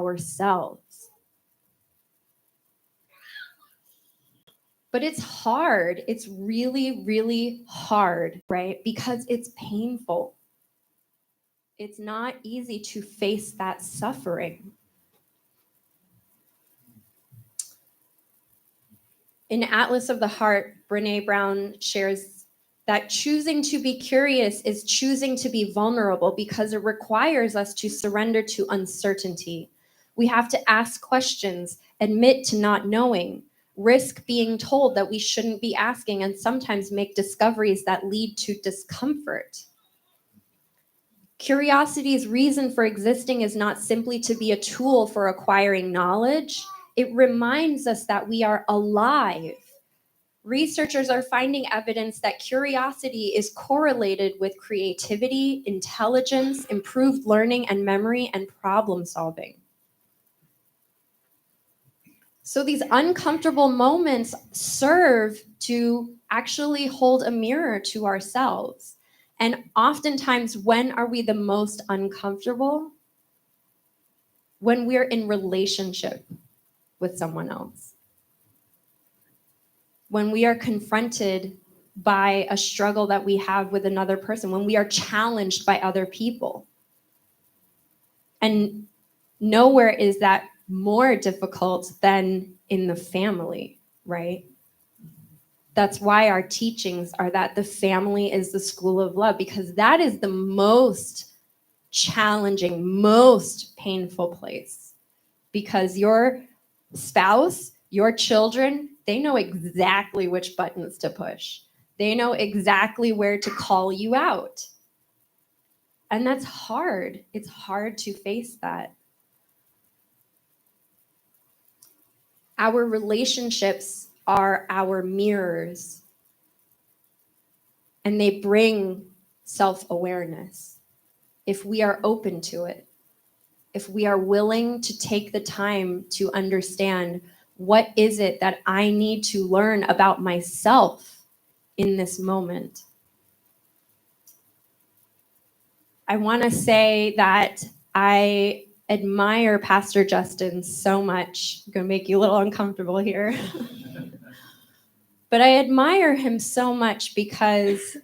ourselves. But it's hard. It's really, really hard, right? Because it's painful. It's not easy to face that suffering. In Atlas of the Heart, Brené Brown shares that choosing to be curious is choosing to be vulnerable because it requires us to surrender to uncertainty. We have to ask questions, admit to not knowing, risk being told that we shouldn't be asking, and sometimes make discoveries that lead to discomfort. Curiosity's reason for existing is not simply to be a tool for acquiring knowledge. It reminds us that we are alive. Researchers are finding evidence that curiosity is correlated with creativity, intelligence, improved learning and memory, and problem solving. So these uncomfortable moments serve to actually hold a mirror to ourselves. And oftentimes, when are we the most uncomfortable? When we're in relationship with someone else. When we are confronted by a struggle that we have with another person, when we are challenged by other people. And nowhere is that more difficult than in the family, right? That's why our teachings are that the family is the school of love, because that is the most challenging, most painful place. Because your spouse, your children, they know exactly which buttons to push. They know exactly where to call you out. And that's hard. It's hard to face that. Our relationships are our mirrors, and they bring self-awareness if we are open to it, if we are willing to take the time to understand what is it that I need to learn about myself in this moment. I want to say that I admire Pastor Justin so much. I'm going to make you a little uncomfortable here. But I admire him so much because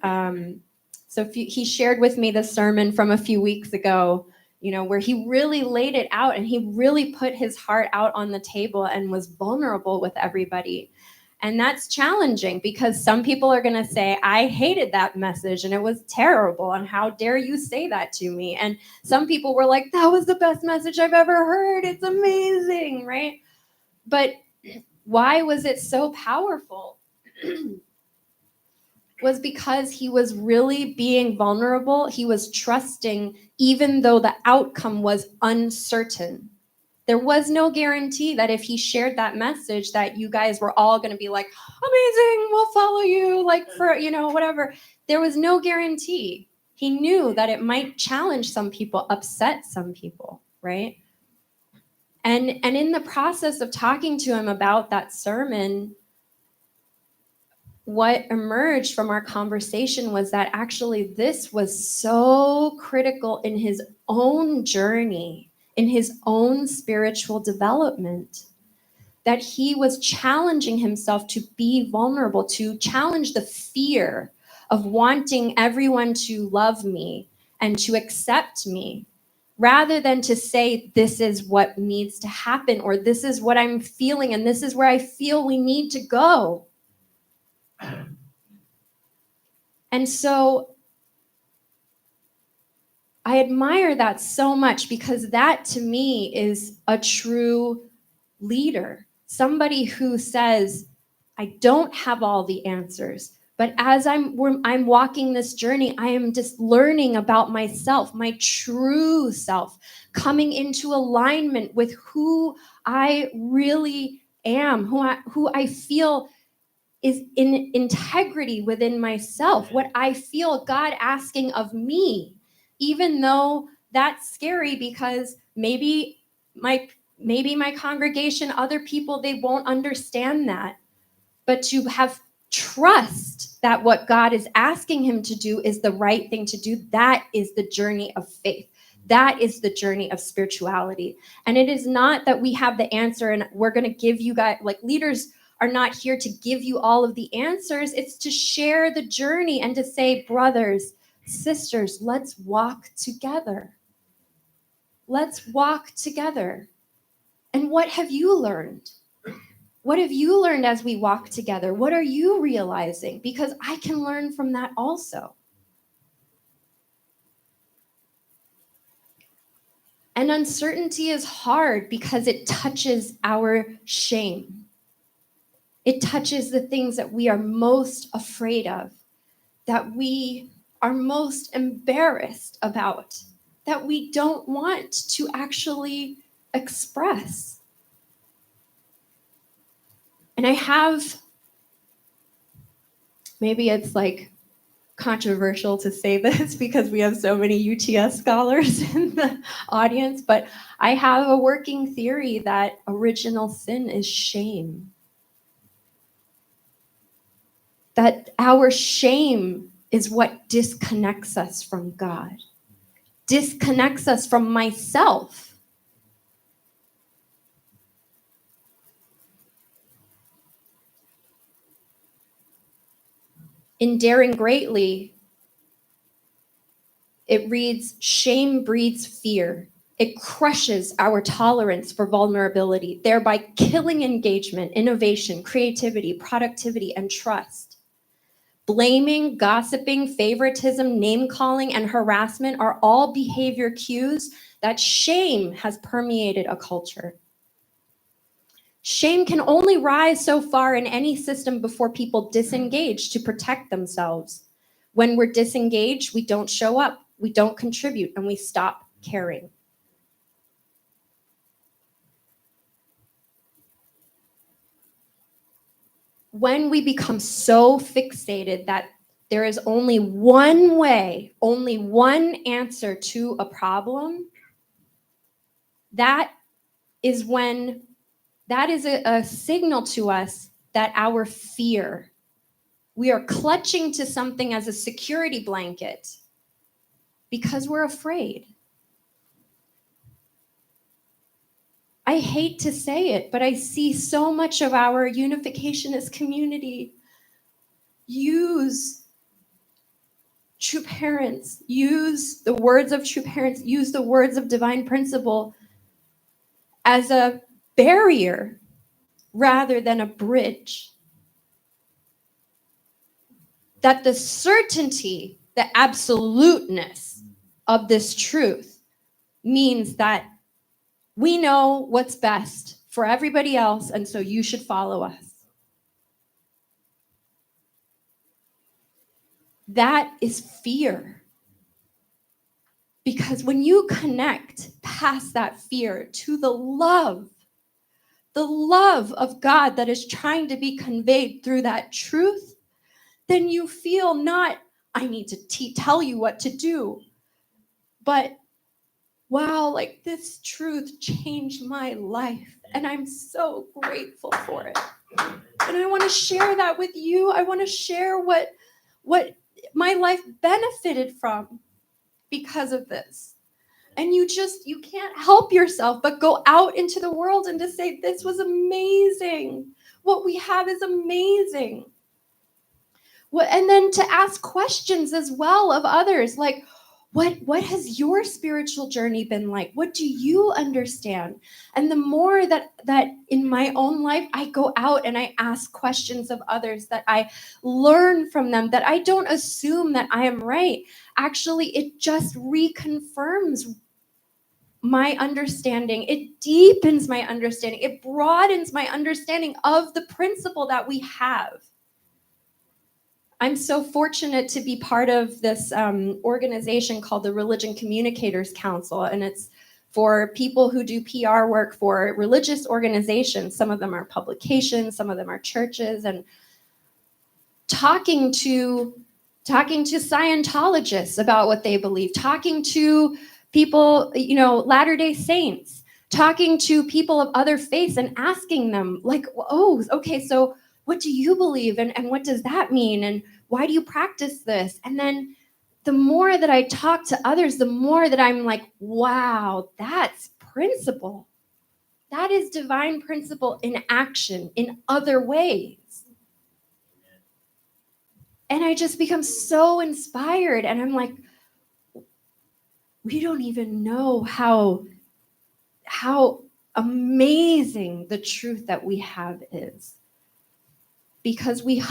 he shared with me the sermon from a few weeks ago, where he really laid it out and he really put his heart out on the table and was vulnerable with everybody. And that's challenging because some people are going to say, I hated that message and it was terrible. And how dare you say that to me? And some people were like, that was the best message I've ever heard. It's amazing, right? But why was it so powerful? Was because he was really being vulnerable. He was trusting, even though the outcome was uncertain. There was no guarantee that if he shared that message that you guys were all going to be like, amazing, we'll follow you, like for, whatever. There was no guarantee. He knew that it might challenge some people, upset some people, right? And in the process of talking to him about that sermon, what emerged from our conversation was that actually this was so critical in his own journey, in his own spiritual development, that he was challenging himself to be vulnerable, to challenge the fear of wanting everyone to love me and to accept me, rather than to say, this is what needs to happen, or this is what I'm feeling, and this is where I feel we need to go. And so I admire that so much, because that to me is a true leader. Somebody who says, I don't have all the answers, but as I'm walking this journey, I am just learning about myself, my true self, coming into alignment with who I really am, who I feel is in integrity within myself, what I feel God asking of me, even though that's scary, because maybe my congregation, other people, they won't understand that. But to have trust that what God is asking him to do is the right thing to do, that is the journey of faith. That is the journey of spirituality. And it is not that we have the answer and we're going to give you guys, like, leaders are not here to give you all of the answers. It's to share the journey and to say, brothers, sisters, let's walk together. Let's walk together. And what have you learned? What have you learned as we walk together? What are you realizing? Because I can learn from that also. And uncertainty is hard because it touches our shame. It touches the things that we are most afraid of, that we are most embarrassed about, that we don't want to actually express. And I have, maybe it's like controversial to say this because we have so many UTS scholars in the audience, but I have a working theory that original sin is shame. That our shame is what disconnects us from God, disconnects us from myself. In Daring Greatly, it reads, shame breeds fear. It crushes our tolerance for vulnerability, thereby killing engagement, innovation, creativity, productivity, and trust. Blaming, gossiping, favoritism, name-calling, and harassment are all behavior cues that shame has permeated a culture. Shame can only rise so far in any system before people disengage to protect themselves. When we're disengaged, we don't show up, we don't contribute, and we stop caring. When we become so fixated that there is only one way, only one answer to a problem, that is a signal to us that our fear, we are clutching to something as a security blanket because we're afraid. I hate to say it, but I see so much of our unificationist community use true parents, use the words of true parents, use the words of divine principle as a barrier rather than a bridge. That the certainty, the absoluteness of this truth means that we know what's best for everybody else, and so you should follow us. That is fear. Because when you connect past that fear to the love of God that is trying to be conveyed through that truth, then you feel not, I need to tell you what to do, but wow, like this truth changed my life, and I'm so grateful for it. And I want to share that with you. I want to share what my life benefited from because of this. And you can't help yourself but go out into the world and to say, this was amazing. What we have is amazing. And then to ask questions as well of others, like, what has your spiritual journey been like? What do you understand? And the more that in my own life, I go out and I ask questions of others, that I learn from them, that I don't assume that I am right. Actually, it just reconfirms my understanding. It deepens my understanding. It broadens my understanding of the principle that we have. I'm so fortunate to be part of this organization called the Religion Communicators Council, and it's for people who do PR work for religious organizations. Some of them are publications, some of them are churches, and talking to Scientologists about what they believe, talking to people, Latter-day Saints, talking to people of other faiths and asking them, like, oh, okay, so what do you believe, and what does that mean, and why do you practice this? And then the more that I talk to others, the more that I'm like, wow, that's principle. That is divine principle in action in other ways. And I just become so inspired. And I'm like, we don't even know how amazing the truth that we have is. Because we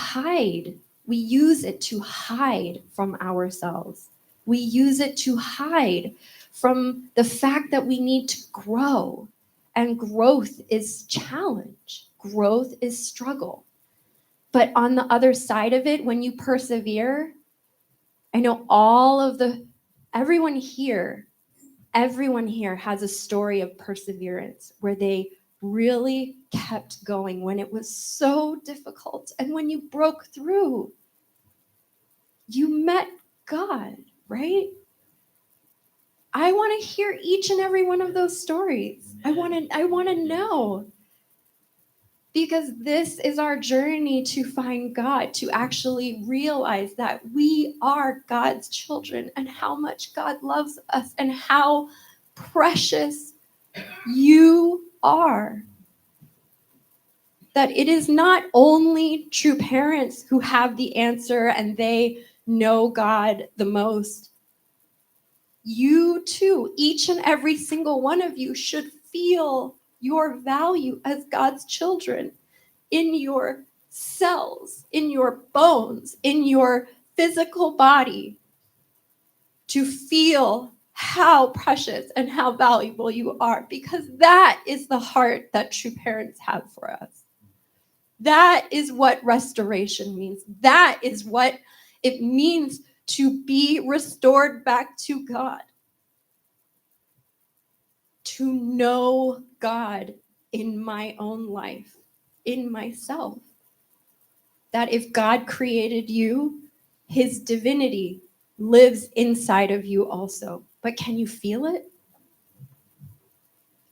use it to hide from ourselves. We use it to hide from the fact that we need to grow. And growth is challenge. Growth is struggle. But on the other side of it, when you persevere, I know everyone here has a story of perseverance where they really kept going when it was so difficult. And when you broke through, you met God, right? I want to hear each and every one of those stories. I want to know. Because this is our journey to find God, to actually realize that we are God's children and how much God loves us and how precious you are. That it is not only true parents who have the answer and they know God the most. You too, each and every single one of you should feel your value as God's children in your cells, in your bones, in your physical body, to feel how precious and how valuable you are, because that is the heart that true parents have for us. That is what restoration means. That is what it means to be restored back to God. To know God in my own life, in myself. That if God created you, his divinity lives inside of you also. But can you feel it?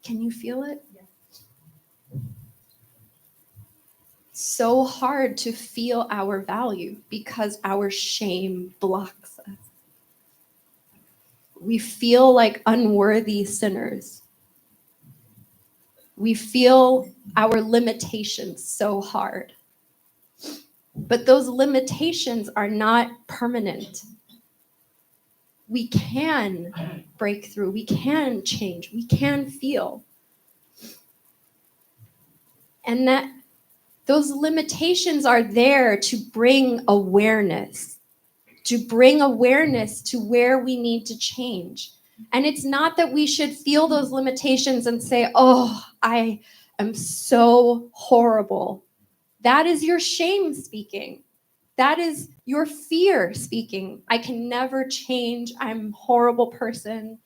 Can you feel it? So hard to feel our value because our shame blocks us. We feel like unworthy sinners. We feel our limitations so hard. But those limitations are not permanent. We can break through. We can change. We can feel. And that those limitations are there to bring awareness to where we need to change. And it's not that we should feel those limitations and say, oh, I am so horrible. That is your shame speaking. That is your fear speaking. I can never change. I'm a horrible person.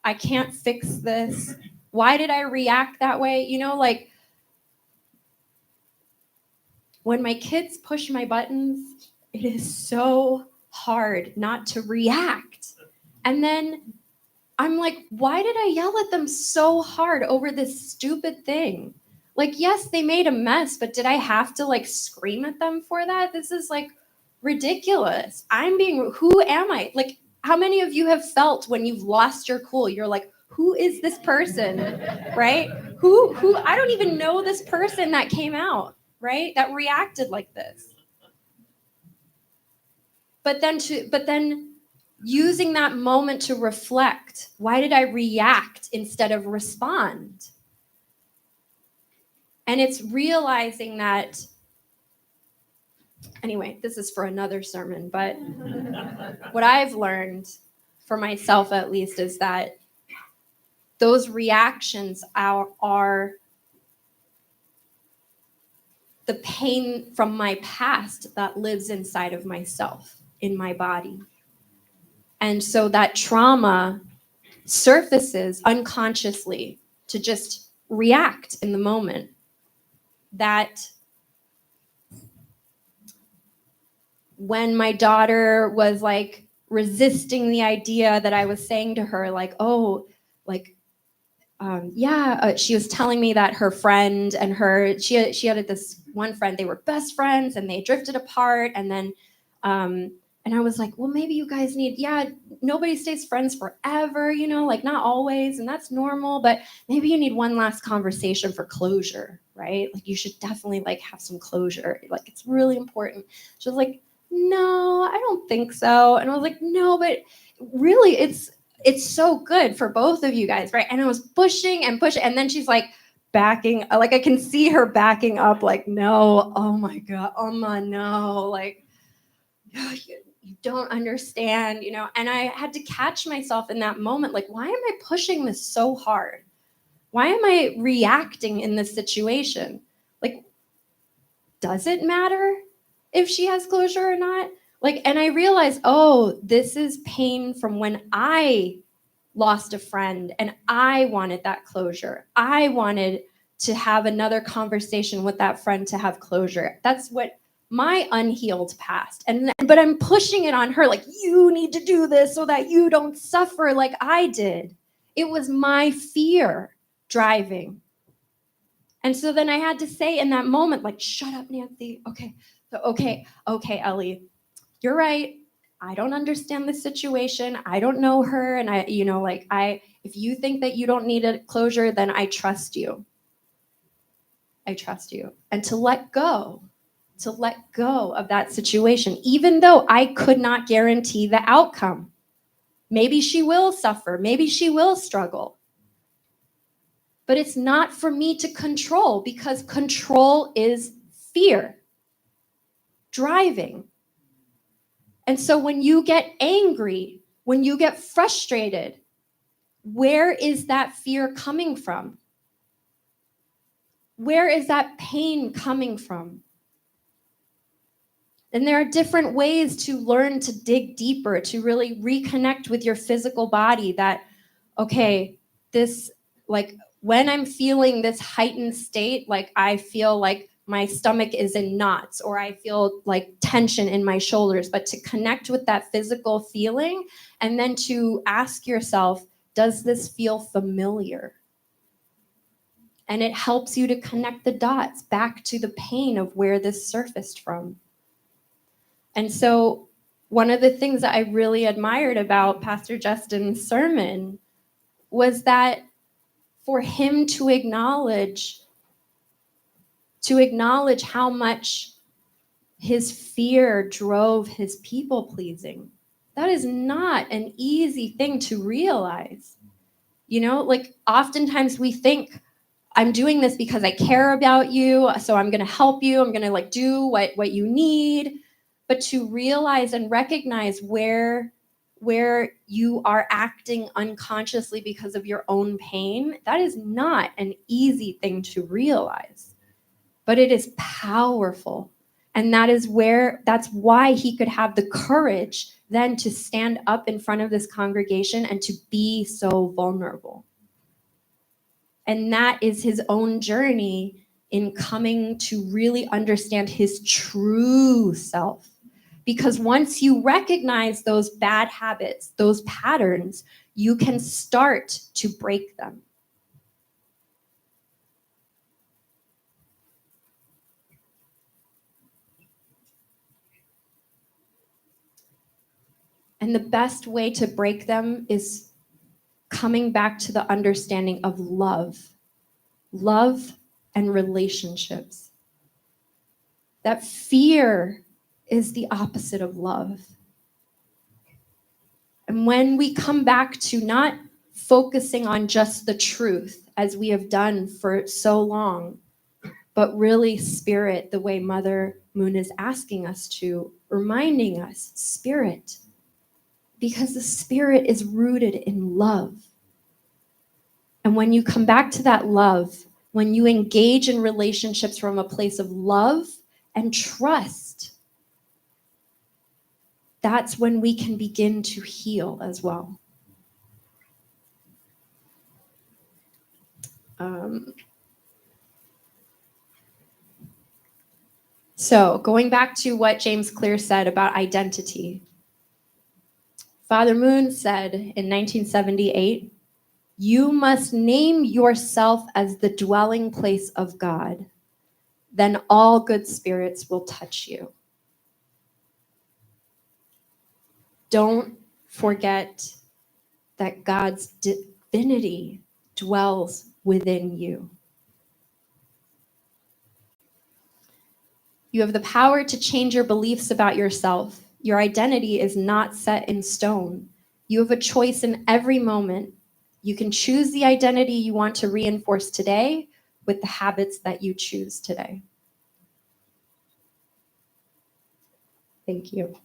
I can't fix this. Why did I react that way? Like, when my kids push my buttons, it is so hard not to react. And then I'm like, why did I yell at them so hard over this stupid thing? Like, yes, they made a mess, but did I have to like scream at them for that? This is like ridiculous. Who am I? Like, how many of you have felt when you've lost your cool? You're like, who is this person, right? Who, I don't even know this person that came out. Right? That reacted like this. But then using that moment to reflect, why did I react instead of respond? And it's realizing that, anyway, this is for another sermon, but what I've learned for myself at least is that those reactions are the pain from my past that lives inside of myself, in my body. And so that trauma surfaces unconsciously to just react in the moment. That when my daughter was like resisting the idea that I was saying to her, like, oh, like, she was telling me that her friend and she had this one friend, they were best friends and they drifted apart. And then And I was like, well, maybe you guys need, yeah, nobody stays friends forever, like not always, and that's normal, but maybe you need one last conversation for closure, right? Like you should definitely like have some closure. Like it's really important. She was like, no, I don't think so. And I was like, no, but really it's so good for both of you guys, right? And I was pushing and pushing, and then she's like backing, like I can see her backing up, like, no, oh my God, no, like, you don't understand, and I had to catch myself in that moment, like, why am I pushing this so hard? Why am I reacting in this situation? Like, does it matter if she has closure or not? Like, and I realized, oh, this is pain from when I lost a friend and I wanted that closure. I wanted to have another conversation with that friend to have closure. That's what my unhealed past. But I'm pushing it on her, like, you need to do this so that you don't suffer like I did. It was my fear driving. And so then I had to say in that moment, like, shut up, Nancy. Okay, Ellie, you're right. I don't understand the situation. I don't know her. And if you think that you don't need a closure, then I trust you. I trust you. And to let go of that situation, even though I could not guarantee the outcome. Maybe she will suffer. Maybe she will struggle. But it's not for me to control, because control is fear driving. And so when you get angry, when you get frustrated, where is that fear coming from? Where is that pain coming from? And there are different ways to learn to dig deeper, to really reconnect with your physical body that, okay, this, like, when I'm feeling this heightened state, like I feel like my stomach is in knots, or I feel like tension in my shoulders, but to connect with that physical feeling and then to ask yourself, does this feel familiar? And it helps you to connect the dots back to the pain of where this surfaced from. And so one of the things that I really admired about Pastor Justin's sermon was that for him to acknowledge how much his fear drove his people pleasing. That is not an easy thing to realize. Like oftentimes we think, I'm doing this because I care about you, so I'm going to help you. I'm going to like do what you need. But to realize and recognize where you are acting unconsciously because of your own pain, that is not an easy thing to realize. But it is powerful. And that's why he could have the courage then to stand up in front of this congregation and to be so vulnerable. And that is his own journey in coming to really understand his true self. Because once you recognize those bad habits, those patterns, you can start to break them. And the best way to break them is coming back to the understanding of love and relationships. That fear is the opposite of love. And when we come back to not focusing on just the truth, as we have done for so long, but really spirit, the way Mother Moon is asking us to, reminding us, spirit, because the spirit is rooted in love. And when you come back to that love, when you engage in relationships from a place of love and trust, that's when we can begin to heal as well. So going back to what James Clear said about identity, Father Moon said in 1978, "You must name yourself as the dwelling place of God. Then all good spirits will touch you." Don't forget that God's divinity dwells within you. You have the power to change your beliefs about yourself. Your identity is not set in stone. You have a choice in every moment. You can choose the identity you want to reinforce today with the habits that you choose today. Thank you.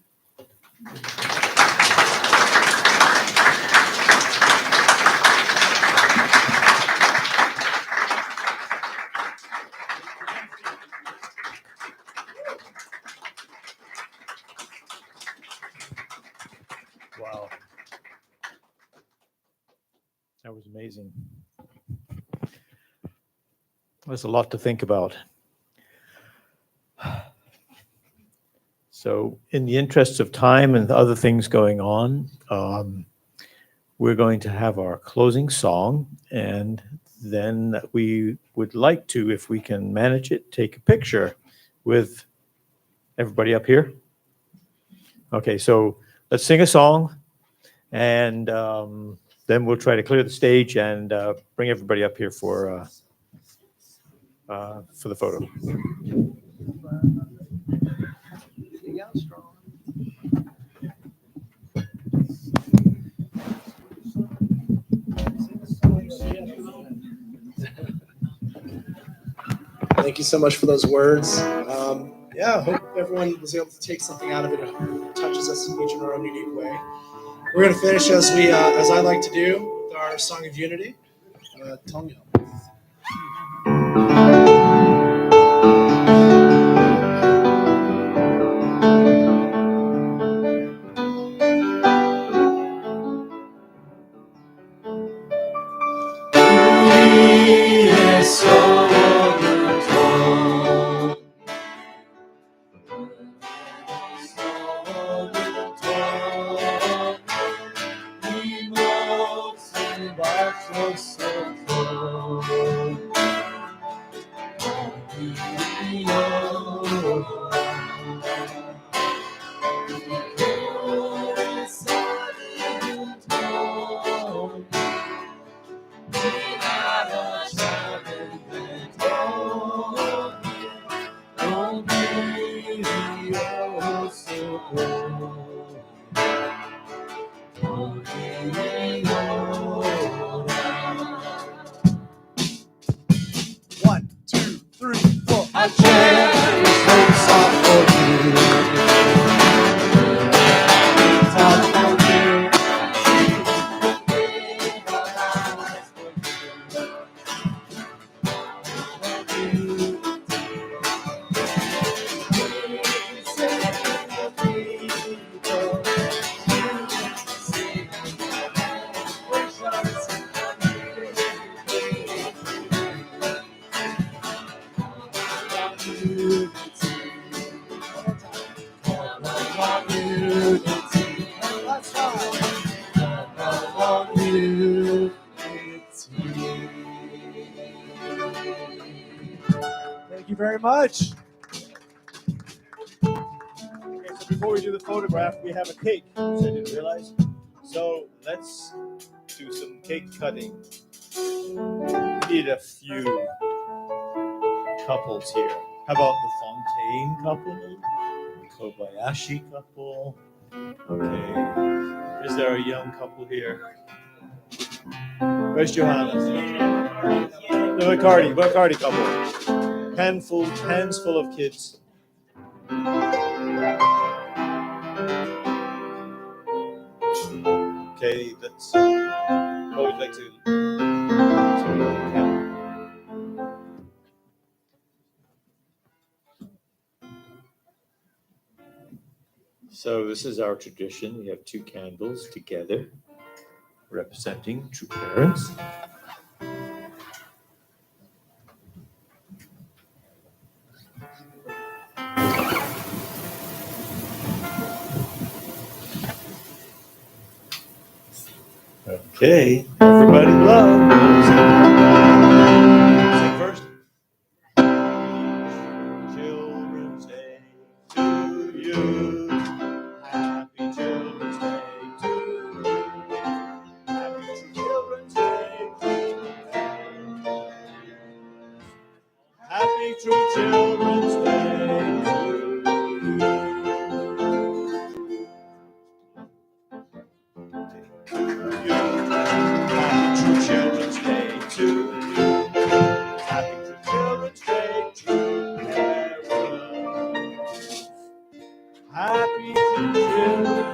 Wow. That was amazing. There's a lot to think about. So in the interests of time and other things going on, we're going to have our closing song, and then we would like to, if we can manage it, take a picture with everybody up here. Okay, so let's sing a song, and then we'll try to clear the stage and bring everybody up here for the photo. Thank you so much for those words. I hope everyone was able to take something out of it. It touches us each in our own unique way. We're going to finish as I like to do, with our song of unity. Tongue out. One, two, three, four. I cherish those songs for you. Talk for you. Thank you very much. Okay, so before we do the photograph, we have a cake, which I didn't realize. So let's do some cake cutting. We need a few couples here. How about the Fontaine couple? The Kobayashi couple? Okay. Is there a young couple here? Where's Johanna? The McCarty couple. Hands full of kids. Okay, let's always like to. So this is our tradition. We have two candles together, representing true parents. Okay, everybody love. Sing first. Children's Day to you. Happy Children's Day Happy True Children's Day to you. Happy True Children's Day to you. Happy True Children's Day to parents. Happy True Children's Day.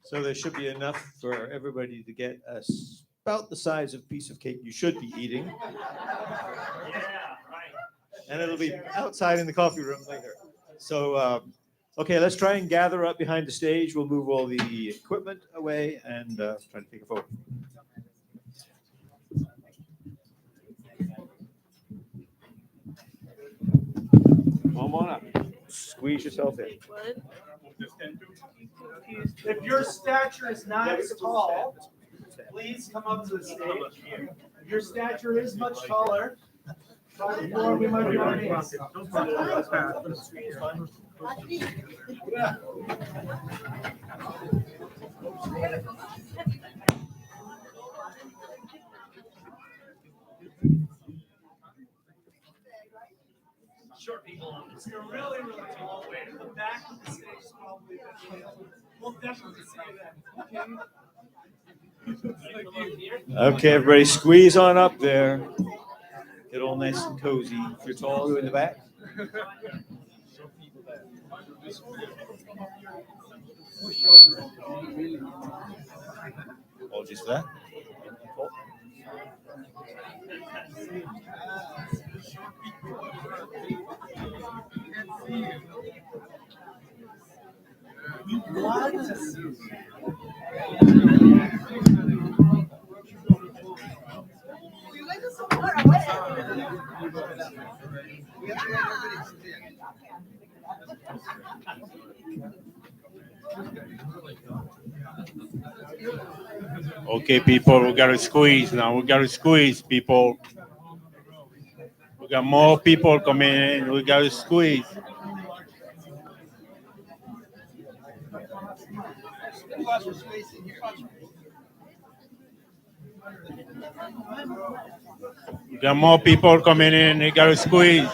So there should be enough for everybody to get about the size of piece of cake you should be eating. Yeah, right. And it'll be outside in the coffee room later. So, okay, let's try and gather up behind the stage. We'll move all the equipment away and try to take a photo. Come on up. Squeeze yourself in. If your stature is not as tall, please come up to the stage. If your stature is much taller, we might be on hands. Short people on this. You're really, really tall. Way to the back of the stage is probably better. We'll definitely see that. Okay, everybody, squeeze on up there. Get all nice and cozy. If you're tall, go in the back. Apologies for that. Okay, people, we gotta squeeze now. We gotta squeeze, people. We got more people coming in. We gotta squeeze. We got more people coming in. We gotta squeeze.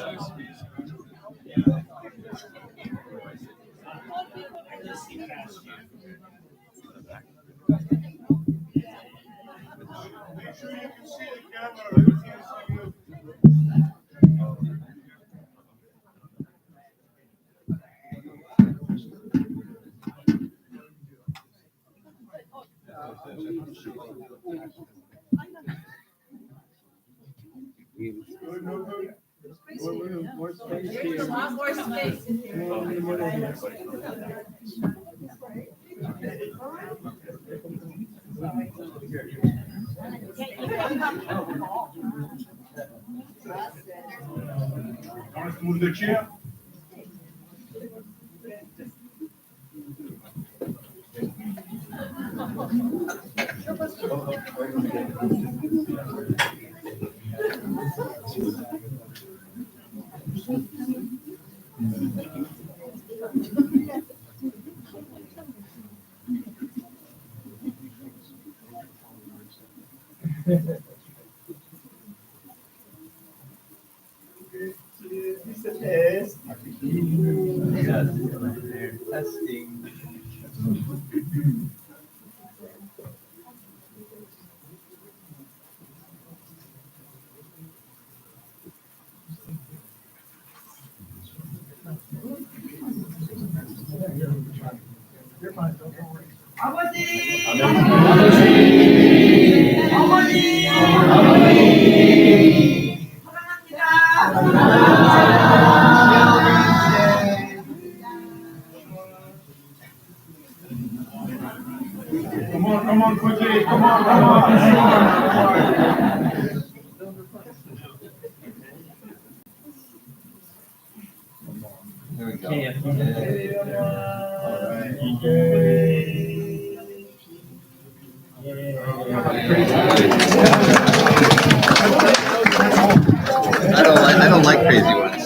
Move the chair. Testing. Come on, quickly. Come on. Here we go. All right.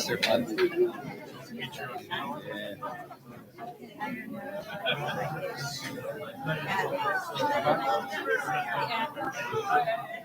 they're fun. Yeah.